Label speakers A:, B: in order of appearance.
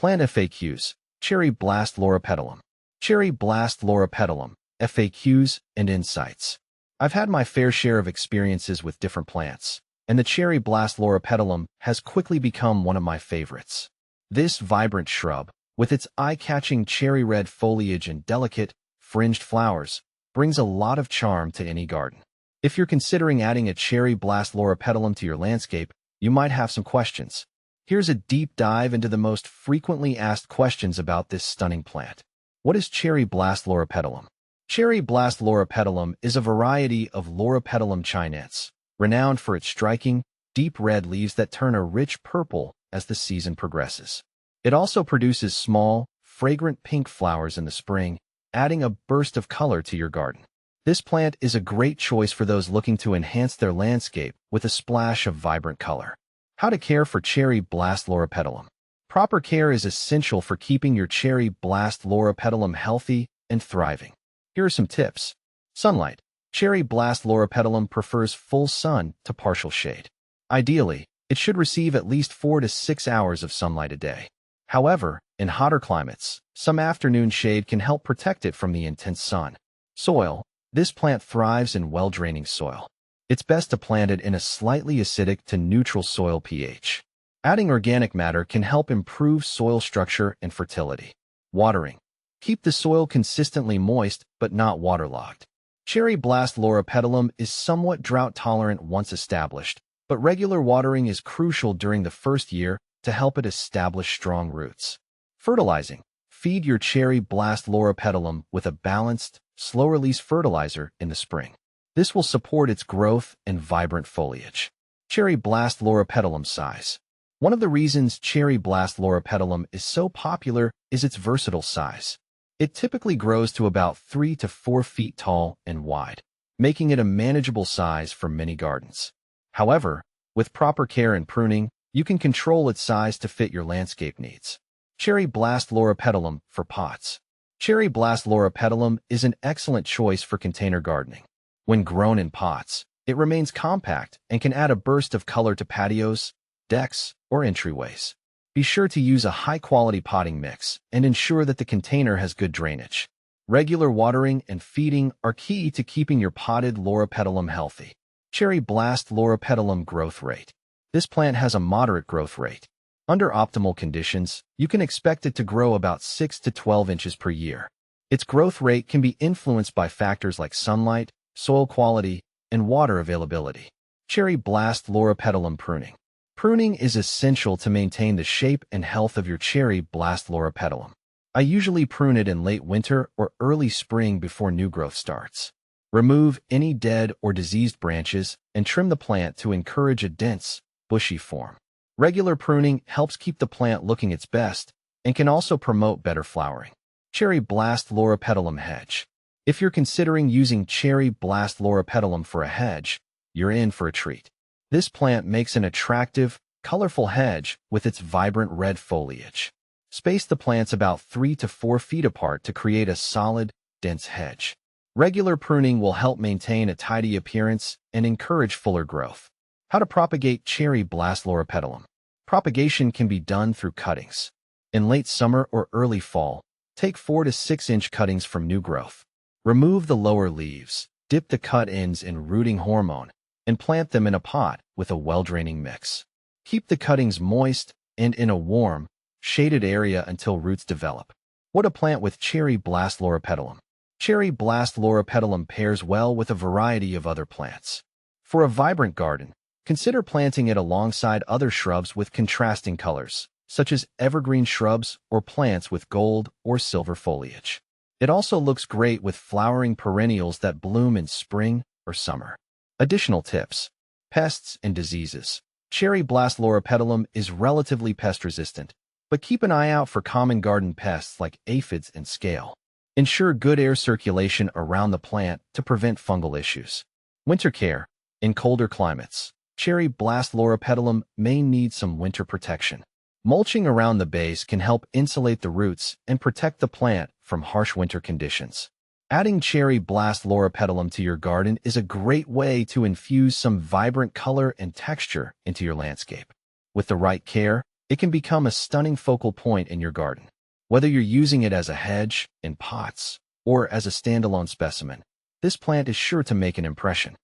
A: Plant FAQs. Cherry Blast Loropetalum. Cherry Blast Loropetalum, FAQs and insights. I've had my fair share of experiences with different plants, and the Cherry Blast Loropetalum has quickly become one of my favorites. This vibrant shrub, with its eye-catching cherry red foliage and delicate, fringed flowers, brings a lot of charm to any garden. If you're considering adding a Cherry Blast Loropetalum to your landscape, you might have some questions. Here's a deep dive into the most frequently asked questions about this stunning plant. What is Cherry Blast Loropetalum? Cherry Blast Loropetalum is a variety of Loropetalum chinense, renowned for its striking, deep red leaves that turn a rich purple as the season progresses. It also produces small, fragrant pink flowers in the spring, adding a burst of color to your garden. This plant is a great choice for those looking to enhance their landscape with a splash of vibrant color. How to care for Cherry Blast Loropetalum. Proper care is essential for keeping your Cherry Blast Loropetalum healthy and thriving. Here are some tips. Sunlight. Cherry Blast Loropetalum prefers full sun to partial shade. Ideally, it should receive at least 4 to 6 hours of sunlight a day. However, in hotter climates, some afternoon shade can help protect it from the intense sun. Soil. This plant thrives in well-draining soil. It's best to plant it in a slightly acidic to neutral soil pH. Adding organic matter can help improve soil structure and fertility. Watering. Keep the soil consistently moist but not waterlogged. Cherry Blast Loropetalum is somewhat drought-tolerant once established, but regular watering is crucial during the first year to help it establish strong roots. Fertilizing. Feed your Cherry Blast Loropetalum with a balanced, slow-release fertilizer in the spring. This will support its growth and vibrant foliage. Cherry Blast Loropetalum size. One of the reasons Cherry Blast Loropetalum is so popular is its versatile size. It typically grows to about 3 to 4 feet tall and wide, making it a manageable size for many gardens. However, with proper care and pruning, you can control its size to fit your landscape needs. Cherry Blast Loropetalum for pots. Cherry Blast Loropetalum is an excellent choice for container gardening. When grown in pots, it remains compact and can add a burst of color to patios, decks, or entryways. Be sure to use a high-quality potting mix and ensure that the container has good drainage. Regular watering and feeding are key to keeping your potted Loropetalum healthy. Cherry Blast Loropetalum growth rate. This plant has a moderate growth rate. Under optimal conditions, you can expect it to grow about 6 to 12 inches per year. Its growth rate can be influenced by factors like sunlight, soil quality, and water availability. Cherry Blast Loropetalum pruning. Pruning is essential to maintain the shape and health of your Cherry Blast Loropetalum. I usually prune it in late winter or early spring before new growth starts. Remove any dead or diseased branches and trim the plant to encourage a dense, bushy form. Regular pruning helps keep the plant looking its best and can also promote better flowering. Cherry Blast Loropetalum hedge. If you're considering using Cherry Blast Loropetalum for a hedge, you're in for a treat. This plant makes an attractive, colorful hedge with its vibrant red foliage. Space the plants about 3 to 4 feet apart to create a solid, dense hedge. Regular pruning will help maintain a tidy appearance and encourage fuller growth. How to propagate Cherry Blast Loropetalum. Propagation can be done through cuttings. In late summer or early fall, take 4 to 6 inch cuttings from new growth. Remove the lower leaves, dip the cut ends in rooting hormone, and plant them in a pot with a well-draining mix. Keep the cuttings moist and in a warm, shaded area until roots develop. What to plant with Cherry Blast Loropetalum. Cherry Blast Loropetalum pairs well with a variety of other plants. For a vibrant garden, consider planting it alongside other shrubs with contrasting colors, such as evergreen shrubs or plants with gold or silver foliage. It also looks great with flowering perennials that bloom in spring or summer. Additional tips. Pests and diseases. Cherry Blast Loropetalum is relatively pest-resistant, but keep an eye out for common garden pests like aphids and scale. Ensure good air circulation around the plant to prevent fungal issues. Winter care. In colder climates, Cherry Blast Loropetalum may need some winter protection. Mulching around the base can help insulate the roots and protect the plant from harsh winter conditions. Adding Cherry Blast Loropetalum to your garden is a great way to infuse some vibrant color and texture into your landscape. With the right care, It can become a stunning focal point in your garden. Whether you're using it as a hedge, in pots, or as a standalone specimen, this plant is sure to make an impression.